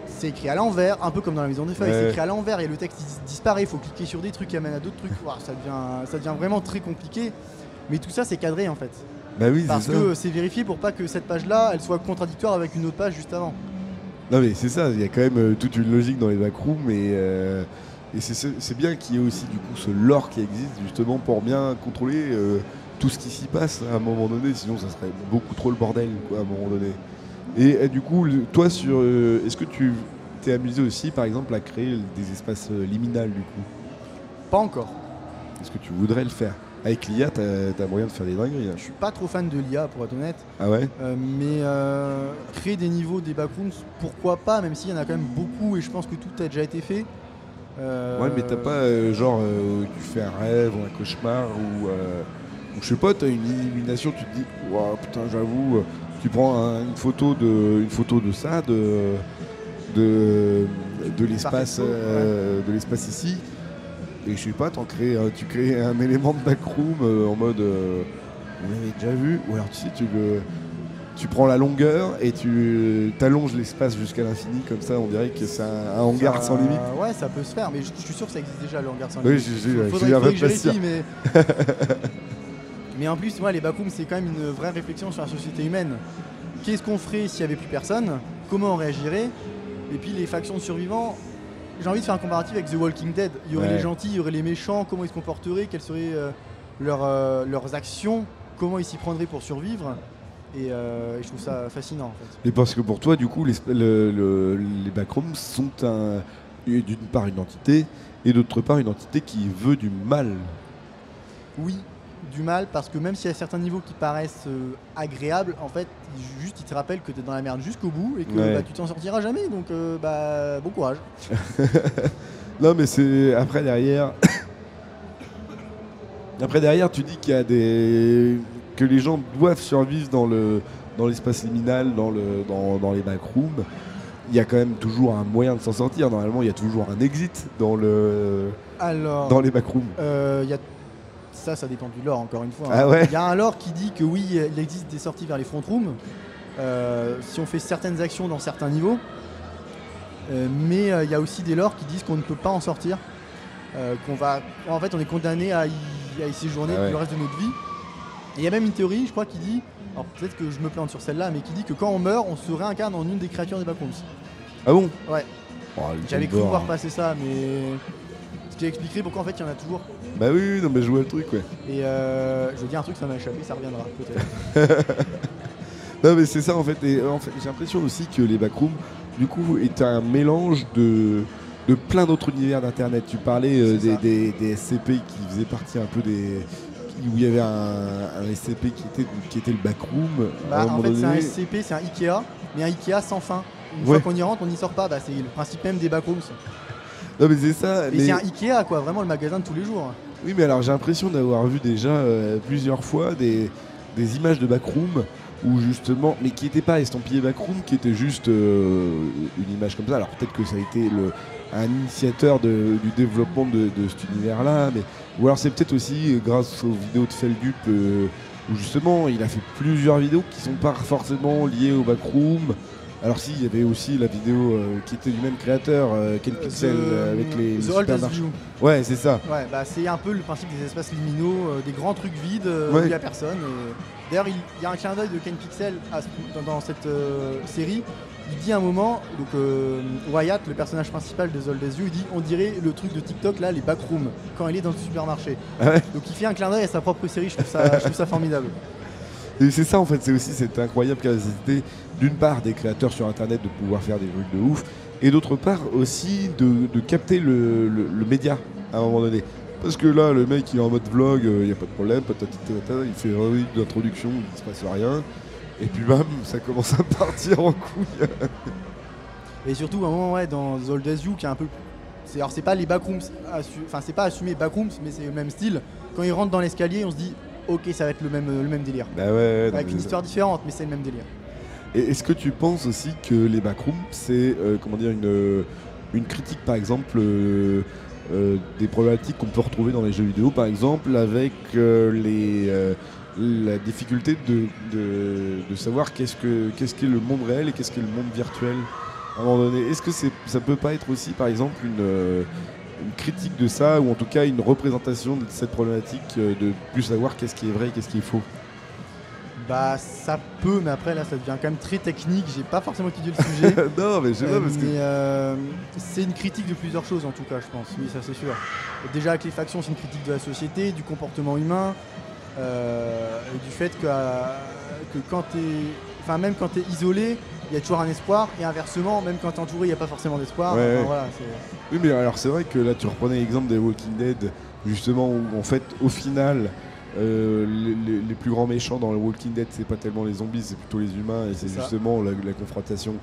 c'est écrit à l'envers, un peu comme dans la Maison des Feuilles, c'est écrit à l'envers et le texte disparaît, il faut cliquer sur des trucs qui amènent à d'autres trucs, wow, ça devient vraiment très compliqué, mais tout ça c'est cadré en fait. Bah oui, parce que c'est vérifié pour pas que cette page-là, elle soit contradictoire avec une autre page juste avant. Non mais c'est ça, il y a quand même toute une logique dans les backrooms et c'est bien qu'il y ait aussi du coup ce lore qui existe justement pour bien contrôler tout ce qui s'y passe à un moment donné, sinon ça serait beaucoup trop le bordel quoi, à un moment donné. Et du coup, toi, est-ce que tu t'es amusé aussi, par exemple, à créer des espaces liminales du coup? Pas encore. Est-ce que tu voudrais le faire? Avec l'IA, t'as moyen de faire des dingueries. Je suis pas trop fan de l'IA, pour être honnête. Ah ouais? Mais créer des niveaux, des backrooms, pourquoi pas, même s'il y en a quand même beaucoup et je pense que tout a déjà été fait. Ouais, mais t'as pas tu fais un rêve ou un cauchemar ou je sais pas, t'as une illumination, tu te dis, waouh, putain, j'avoue, tu prends une photo de ça, de l'espace, de l'espace ici, et je sais pas, tu crées un élément de backroom en mode, on l'avait déjà vu, ou alors tu sais, tu prends la longueur et tu t'allonges l'espace jusqu'à l'infini, comme ça on dirait que c'est un hangar sans limite. Ouais, ça peut se faire, mais je suis sûr que ça existe déjà le hangar sans oui, limite. faudrait que je vérifie, mais... mais en plus, les backrooms, c'est quand même une vraie réflexion sur la société humaine. Qu'est-ce qu'on ferait s'il n'y avait plus personne? Comment on réagirait? Et puis les factions de survivants, j'ai envie de faire un comparatif avec The Walking Dead. Il y aurait les gentils, il y aurait les méchants, comment ils se comporteraient, quelles seraient leurs actions, comment ils s'y prendraient pour survivre. Et je trouve ça fascinant en fait. Et parce que pour toi, du coup, les backrooms sont d'une part une entité et d'autre part une entité qui veut du mal. Oui, du mal, parce que même s'il y a certains niveaux qui paraissent agréables, en fait, ils te rappellent que tu es dans la merde jusqu'au bout et que tu t'en sortiras jamais, donc bon courage. Non, mais c'est après derrière. Après derrière, tu dis qu'il y a que les gens doivent survivre dans l'espace liminal, dans les backrooms. Il y a quand même toujours un moyen de s'en sortir. Normalement, il y a toujours un exit dans les backrooms. Ça dépend du lore, encore une fois. Ah ouais. Il y a un lore qui dit que oui, il existe des sorties vers les front rooms si on fait certaines actions dans certains niveaux. Mais il y a aussi des lores qui disent qu'on ne peut pas en sortir. En fait, on est condamné à y séjourner le reste de notre vie. Et il y a même une théorie, je crois, qui dit, alors peut-être que je me plante sur celle-là, mais qui dit que quand on meurt, on se réincarne en une des créatures des backrooms. Ah bon? Ouais. Oh, J'avais cru voir passer ça, mais ce qui expliquerait pourquoi en fait il y en a toujours. Bah oui, non mais je vois le truc, ouais. Et je veux dire un truc, ça m'a échappé, ça reviendra peut-être. Non mais c'est ça en fait. Et en fait, j'ai l'impression aussi que les backrooms, du coup, est un mélange de plein d'autres univers d'internet. Tu parlais des SCP qui faisaient partie un peu où il y avait un SCP qui était le backroom. Bah, en fait, c'est un SCP, c'est un Ikea, mais un Ikea sans fin. Une fois qu'on y rentre, on n'y sort pas. Bah, c'est le principe même des backrooms. Non mais c'est ça. Mais c'est un Ikea, quoi, vraiment le magasin de tous les jours. Oui, mais alors j'ai l'impression d'avoir vu déjà plusieurs fois des images de backroom où justement, mais qui n'étaient pas estampillées backroom, qui étaient juste une image comme ça. Alors peut-être que ça a été un initiateur du développement de cet univers-là, ou alors c'est peut-être aussi grâce aux vidéos de Feldup où justement il a fait plusieurs vidéos qui sont pas forcément liées au backroom. Alors si, il y avait aussi la vidéo qui était du même créateur, Ken Pixel, avec les supermarchés. Ouais, c'est ça. Ouais, bah c'est un peu le principe des espaces liminaux, des grands trucs vides où il n'y a personne. D'ailleurs, il y a un clin d'œil de Ken Pixel dans cette série. Il dit à un moment, donc Wyatt, le personnage principal de Old As You, il dit on dirait le truc de TikTok là, les backrooms, quand il est dans le supermarché. Ah ouais. Donc il fait un clin d'œil à sa propre série, je trouve ça formidable. Et c'est ça en fait, c'est aussi cette incroyable capacité d'une part des créateurs sur internet de pouvoir faire des trucs de ouf et d'autre part aussi de capter le média à un moment donné. Parce que là le mec il est en mode vlog, il n'y a pas de problème, il fait une minute d'introduction, il ne se passe rien et puis bam, ça commence à partir en couille. Et surtout à un moment dans Old As You qui est un peu... Alors c'est pas les backrooms, c'est pas assumé backrooms mais c'est le même style. Quand ils rentrent dans l'escalier on se dit ok, ça va être le même délire. Bah ouais, avec une histoire différente, mais c'est le même délire. Et est-ce que tu penses aussi que les backrooms, c'est une critique par exemple des problématiques qu'on peut retrouver dans les jeux vidéo, par exemple avec la difficulté de savoir qu'est-ce qu'est le monde réel et qu'est-ce qu'est le monde virtuel à un moment donné. Est-ce que ça peut pas être aussi par exemple une critique de ça, ou en tout cas une représentation de cette problématique de plus savoir qu'est-ce qui est vrai et qu'est-ce qui est faux? Bah ça peut, mais après là ça devient quand même très technique, j'ai pas forcément étudié le sujet. Non mais je sais pas parce que... c'est une critique de plusieurs choses en tout cas je pense, oui ça c'est sûr. Déjà avec les factions c'est une critique de la société, du comportement humain, et du fait que quand même quand t'es isolé, il y a toujours un espoir, et inversement, même quand t'es entouré, il n'y a pas forcément d'espoir. Ouais. Voilà, oui, mais alors c'est vrai que là tu reprenais l'exemple des Walking Dead, justement, où en fait, au final, les plus grands méchants dans le Walking Dead, c'est pas tellement les zombies, c'est plutôt les humains, et c'est justement la confrontation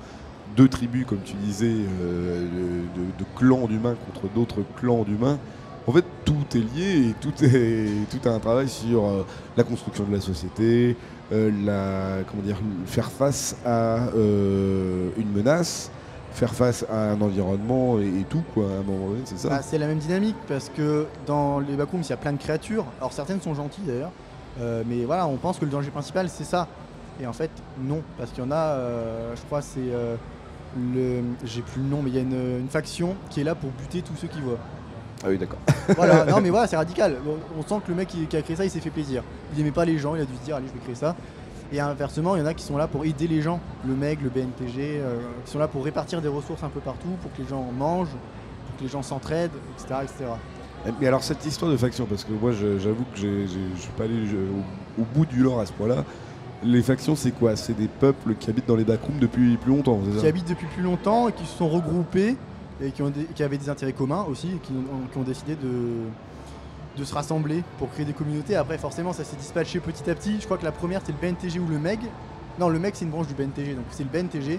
de tribus, comme tu disais, de clans d'humains contre d'autres clans d'humains. En fait, tout est lié et tout a un travail sur la construction de la société, faire face à une menace, faire face à un environnement et tout, quoi, à un moment donné, c'est ça. Bah, c'est la même dynamique parce que dans les backrooms, il y a plein de créatures. Alors certaines sont gentilles d'ailleurs, mais voilà, on pense que le danger principal c'est ça. Et en fait, non, parce qu'il y en a, je crois, c'est j'ai plus le nom, mais il y a une faction qui est là pour buter tous ceux qui voient. Ah oui, d'accord. Voilà, non mais voilà, c'est radical. On sent que le mec qui a créé ça, il s'est fait plaisir. Il aimait pas les gens, il a dû se dire allez, je vais créer ça. Et inversement, il y en a qui sont là pour aider les gens, le MEG, le BNTG, qui sont là pour répartir des ressources un peu partout, pour que les gens mangent, pour que les gens s'entraident, etc., etc. Mais alors cette histoire de faction, parce que moi j'avoue que je suis pas allé au bout du lore à ce point-là. Les factions, c'est quoi? C'est des peuples qui habitent dans les backrooms depuis plus longtemps, c'est ça? Qui habitent depuis plus longtemps et qui se sont regroupés et qui avaient des intérêts communs aussi, et qui ont décidé de se rassembler pour créer des communautés. Après forcément ça s'est dispatché petit à petit. Je crois que la première c'était le BNTG ou le MEG. Non, le MEG c'est une branche du BNTG, donc c'est le BNTG.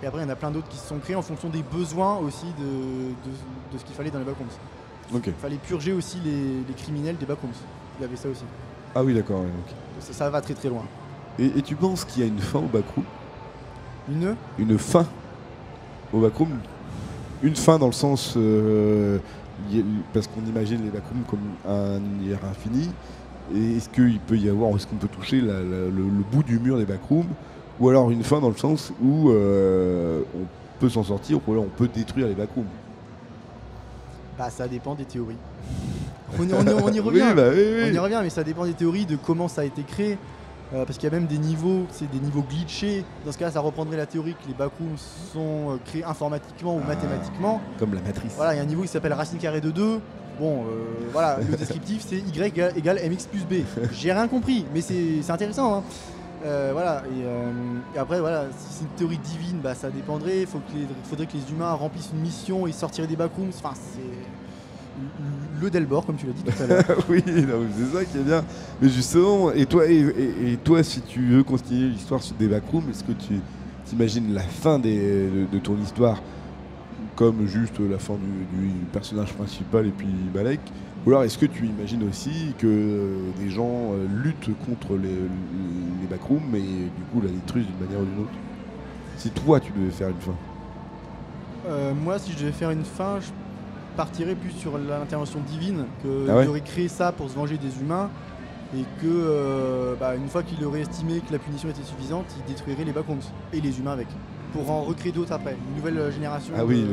Et après il y en a plein d'autres qui se sont créés en fonction des besoins aussi de ce qu'il fallait dans les backrooms. Okay. Il fallait purger aussi les criminels des backrooms. Il y avait ça aussi. Ah oui, d'accord. Ouais, okay. Ça va très très loin. Et tu penses qu'il y a une fin au backroom? Une fin au backroom? Une fin dans le sens... parce qu'on imagine les backrooms comme un univers infini. Et est-ce qu'on peut toucher le bout du mur des backrooms? Ou alors une fin dans le sens où on peut s'en sortir, ou alors on peut détruire les backrooms? Bah ça dépend des théories. On y revient. Oui. On y revient, mais ça dépend des théories, de comment ça a été créé. parce qu'il y a même des niveaux, c'est des niveaux glitchés. Dans ce cas-là, ça reprendrait la théorie que les backrooms sont créés informatiquement ou mathématiquement. Comme la matrice. Voilà, il y a un niveau qui s'appelle racine carrée de 2. Bon, voilà, le descriptif c'est y égale mx plus b. J'ai rien compris, mais c'est intéressant. Hein. Voilà, et après, voilà, si c'est une théorie divine, bah, ça dépendrait. Il faudrait que les humains remplissent une mission et sortiraient des backrooms. Enfin, c'est le Delbord, comme tu l'as dit tout à l'heure. Oui, c'est ça qui est bien. Mais justement, et toi, si tu veux continuer l'histoire sur des backrooms, est-ce que tu t'imagines la fin de ton histoire comme juste la fin du personnage principal et puis Malek? Ou alors est-ce que tu imagines aussi que des gens luttent contre les backrooms et du coup la détruisent d'une manière ou d'une autre? Si toi tu devais faire une fin. Moi, si je devais faire une fin, je partirais plus sur l'intervention divine, qu'il aurait créé ça pour se venger des humains et que une fois qu'il aurait estimé que la punition était suffisante, il détruirait les backrooms et les humains avec, pour en recréer d'autres après, une nouvelle génération. Ah oui,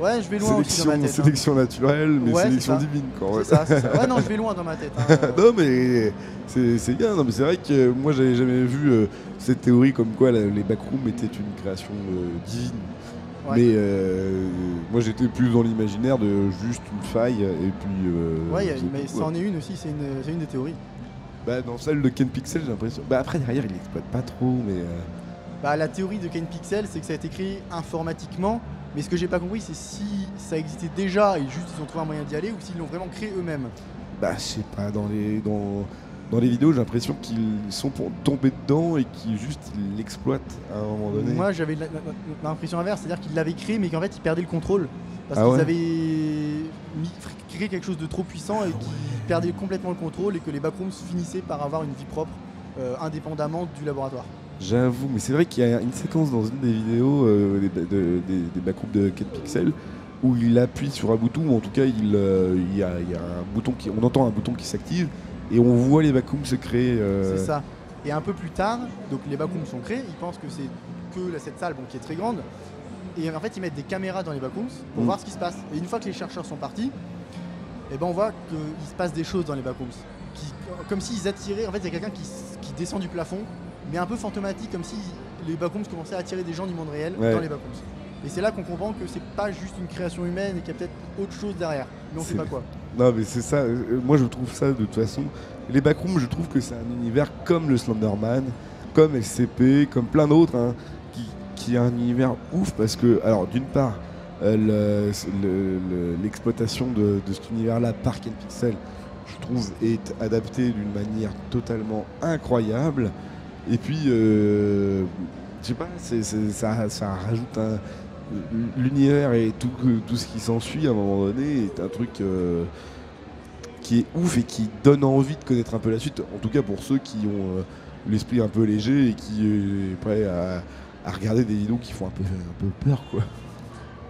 ouais, je vais loin aussi dans ma tête. Sélection naturelle, mais sélection divine quand même. C'est ça. Ouais, non, je vais loin dans ma tête. Hein. Non, mais c'est bien. Non, mais c'est vrai que moi, j'avais jamais vu cette théorie comme quoi les backrooms étaient une création divine. Ouais. Mais moi, j'étais plus dans l'imaginaire de juste une faille et puis. Ouais, mais ça en est une aussi. C'est une des théories. Bah, dans celle de Ken Pixel, j'ai l'impression. Bah, après derrière, il l'exploite pas trop, mais. Bah, la théorie de Ken Pixel, c'est que ça a été créé informatiquement, mais ce que j'ai pas compris, c'est si ça existait déjà et juste ils ont trouvé un moyen d'y aller ou s'ils l'ont vraiment créé eux-mêmes. Bah, je sais pas, dans les vidéos, j'ai l'impression qu'ils sont tombés dedans et qu'ils l'exploitent à un moment donné. Moi, j'avais l'impression inverse, c'est-à-dire qu'ils l'avaient créé, mais qu'en fait, ils perdaient le contrôle. Parce qu'ils avaient créé quelque chose de trop puissant et qu'ils perdaient complètement le contrôle et que les backrooms finissaient par avoir une vie propre, indépendamment du laboratoire. J'avoue, mais c'est vrai qu'il y a une séquence dans une des vidéos des backrooms de Ken Pixel où il appuie sur un bouton, ou en tout cas il y a un bouton on entend un bouton qui s'active et on voit les backrooms se créer. C'est ça. Et un peu plus tard, donc les backrooms sont créés, ils pensent que c'est que cette salle qui est très grande. Et en fait ils mettent des caméras dans les backrooms pour voir ce qui se passe. Et une fois que les chercheurs sont partis, on voit qu'il se passe des choses dans les backrooms. Comme s'ils attiraient, en fait il y a quelqu'un qui descend du plafond, mais un peu fantomatique, comme si les backrooms commençaient à attirer des gens du monde réel dans les backrooms. Et c'est là qu'on comprend que c'est pas juste une création humaine et qu'il y a peut-être autre chose derrière, mais on sait pas quoi. Non mais c'est ça, moi je trouve ça de toute façon, les backrooms je trouve que c'est un univers comme le Slenderman, comme SCP, comme plein d'autres, hein, qui a un univers ouf parce que, alors d'une part, l'exploitation de cet univers-là par Ken Pixel, je trouve, est adaptée d'une manière totalement incroyable. Et puis, je sais pas, ça rajoute l'univers et tout ce qui s'ensuit à un moment donné est un truc qui est ouf et qui donne envie de connaître un peu la suite. En tout cas pour ceux qui ont l'esprit un peu léger et qui est prêt à regarder des vidéos qui font un peu peur, quoi.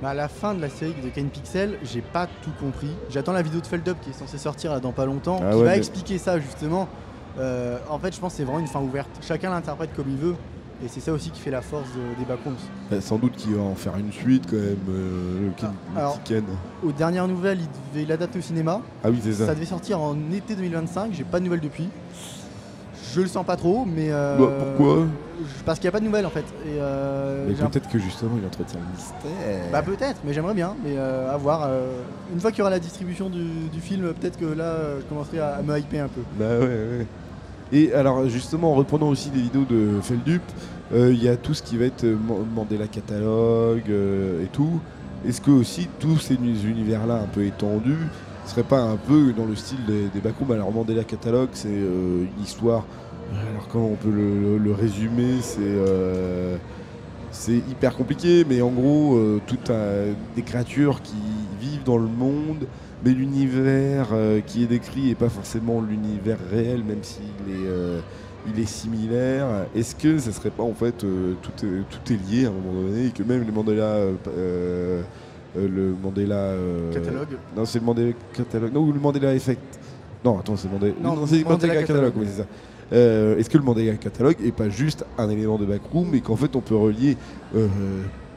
À la fin de la série de Ken Pixel, j'ai pas tout compris. J'attends la vidéo de Feldup qui est censée sortir là, dans pas longtemps, qui va expliquer ça justement. En fait, je pense que c'est vraiment une fin ouverte. Chacun l'interprète comme il veut. Et c'est ça aussi qui fait la force des backrooms. Sans doute qu'il va en faire une suite quand même, Alors, Ken. Aux dernières nouvelles, il l'adapter au cinéma. Ah oui, c'est ça. Ça devait sortir en été 2025, j'ai pas de nouvelles depuis. Je le sens pas trop, mais... pourquoi ? Parce qu'il n'y a pas de nouvelles en fait. Mais peut-être que justement il entretient le mystère. Bah peut-être, mais j'aimerais bien. Mais à voir. Une fois qu'il y aura la distribution du film, peut-être que là, je commencerai à me hyper un peu. Bah ouais. Et alors justement, en reprenant aussi des vidéos de Feldup, il y a tout ce qui va être Mandela Catalogue et tout. Est-ce que aussi tous ces univers-là un peu étendus ne seraient pas un peu dans le style des backrooms ? Alors Mandela Catalogue, c'est une histoire... Alors comment on peut le résumer, c'est hyper compliqué, mais en gros, toutes des créatures qui vivent dans le monde, mais l'univers qui est décrit n'est pas forcément l'univers réel, même s'il il est similaire. Est-ce que ça serait pas en fait tout est lié à un moment donné et que même le Mandela Catalogue. Non, c'est le Mandela Catalogue. Non, ou le Mandela Effect. Non, attends, c'est le Mandela Catalogue, oui, c'est ça. Est-ce que le Mandela Catalogue est pas juste un élément de backroom et qu'en fait on peut relier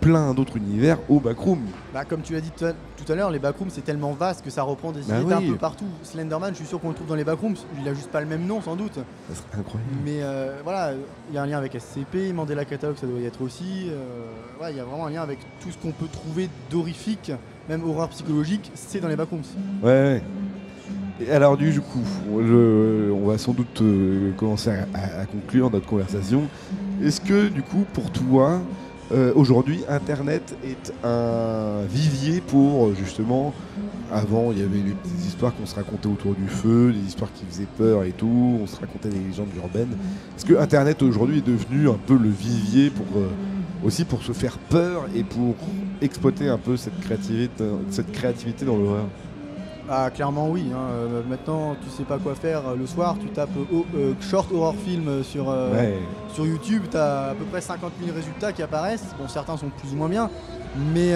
plein d'autres univers au backroom. Bah, comme tu l'as dit tout à l'heure, les backrooms c'est tellement vaste que ça reprend des idées d'un peu partout. Slenderman, je suis sûr qu'on le trouve dans les backrooms, il a juste pas le même nom sans doute. Ça serait incroyable. Mais voilà, il y a un lien avec SCP, Mandela Catalogue ça doit y être aussi. Il y a vraiment un lien avec tout ce qu'on peut trouver d'horrifique, même horreur psychologique, c'est dans les backrooms. Ouais. Et alors du coup, on va sans doute commencer à conclure notre conversation. Est-ce que du coup, pour toi, aujourd'hui, Internet est un vivier pour justement, avant il y avait des histoires qu'on se racontait autour du feu, des histoires qui faisaient peur et tout, on se racontait des légendes urbaines. Est-ce que Internet aujourd'hui est devenu un peu le vivier pour aussi pour se faire peur et pour exploiter un peu cette créativité dans l'horreur? Ah, clairement oui, hein. Maintenant tu sais pas quoi faire le soir, tu tapes short horror film sur YouTube, tu as à peu près 50 000 résultats qui apparaissent, bon certains sont plus ou moins bien, mais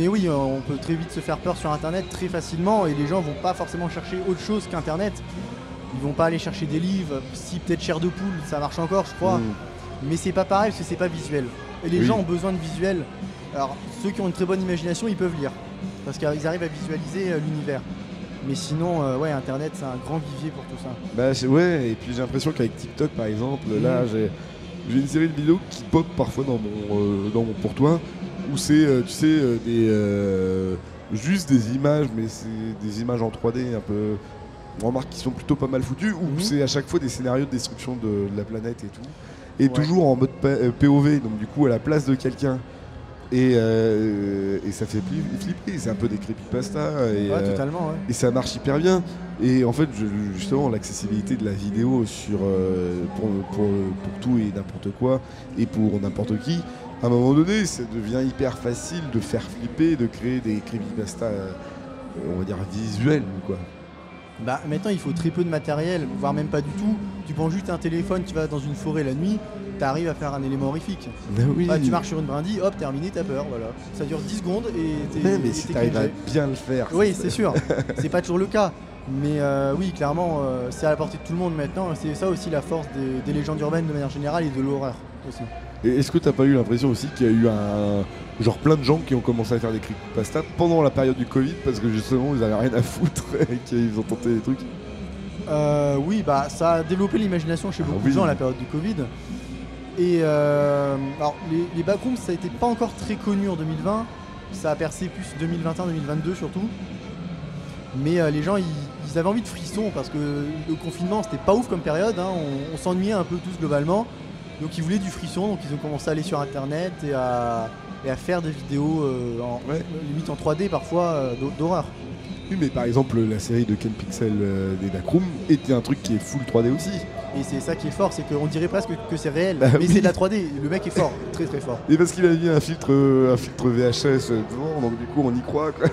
oui, on peut très vite se faire peur sur internet très facilement et les gens vont pas forcément chercher autre chose qu'internet, ils vont pas aller chercher des livres, si peut-être Chair de poule ça marche encore je crois, mais c'est pas pareil parce que c'est pas visuel, et les gens ont besoin de visuel, alors ceux qui ont une très bonne imagination ils peuvent lire. Parce qu'ils arrivent à visualiser l'univers. Mais sinon, Internet, c'est un grand vivier pour tout ça. Bah, et puis j'ai l'impression qu'avec TikTok, par exemple, là, j'ai une série de vidéos qui pop parfois dans mon pour toi, où c'est, juste des images, mais c'est des images en 3D un peu, on remarque qu'ils sont plutôt pas mal foutus, où c'est à chaque fois des scénarios de destruction de la planète et tout, et toujours en mode POV, donc du coup à la place de quelqu'un. Et ça fait flipper, c'est un peu des creepypasta totalement, et ça marche hyper bien. Et en fait, justement, l'accessibilité de la vidéo pour tout et n'importe quoi et pour n'importe qui, à un moment donné, ça devient hyper facile de faire flipper, de créer des creepypasta, on va dire visuels, quoi. Bah, maintenant, il faut très peu de matériel, voire même pas du tout. Tu prends juste un téléphone, tu vas dans une forêt la nuit, t'arrives à faire un élément horrifique. Tu marches sur une brindille, hop, terminé, t'as peur, voilà. Ça dure 10 secondes et mais si t'arrives à bien le faire. Oui, c'est sûr. C'est pas toujours le cas. Mais oui, clairement, c'est à la portée de tout le monde maintenant. C'est ça aussi la force des légendes urbaines de manière générale et de l'horreur aussi. Et est-ce que t'as pas eu l'impression aussi qu'il y a eu plein de gens qui ont commencé à faire des creepypasta pendant la période du Covid parce que justement ils avaient rien à foutre et qu'ils ont tenté des trucs? Oui, bah ça a développé l'imagination chez beaucoup de gens à la période du Covid. Et alors les backrooms ça a été pas encore très connu en 2020, ça a percé plus 2021-2022 surtout. Mais les gens ils avaient envie de frissons parce que le confinement c'était pas ouf comme période, hein. On s'ennuyait un peu tous globalement. Donc ils voulaient du frisson, donc ils ont commencé à aller sur internet et à faire des vidéos limite en 3D parfois d'horreur. Oui, mais par exemple la série de Ken Pixel des Backrooms était un truc qui est full 3D aussi. Et c'est ça qui est fort, c'est qu'on dirait presque que c'est réel, mais c'est de la 3D, le mec est fort, très très fort. Et parce qu'il a mis un filtre VHS devant, donc du coup on y croit quoi.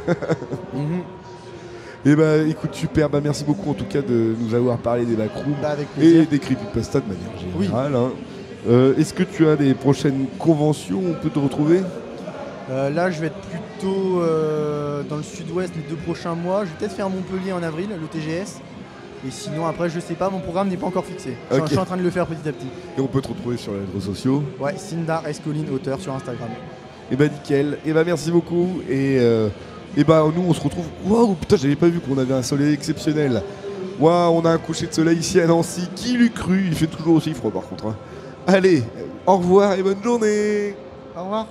Et bah écoute, super, merci beaucoup en tout cas de nous avoir parlé des Backrooms et des creepypasta de manière générale. Hein. Est-ce que tu as des prochaines conventions où on peut te retrouver? Là je vais être plutôt dans le sud-ouest les 2 prochains mois, je vais peut-être faire Montpellier en avril, le TGS. Et sinon après je sais pas, mon programme n'est pas encore fixé. Je suis en train de le faire petit à petit. Et on peut te retrouver sur les réseaux sociaux? Ouais, Sindar Escolin, auteur sur Instagram. Et bah nickel, et bah merci beaucoup. Et bah nous on se retrouve. Waouh, putain, j'avais pas vu qu'on avait un soleil exceptionnel. Waouh, on a un coucher de soleil ici à Nancy. Qui l'eût cru? Il fait toujours aussi froid par contre. Hein. Allez, au revoir et bonne journée. Au revoir.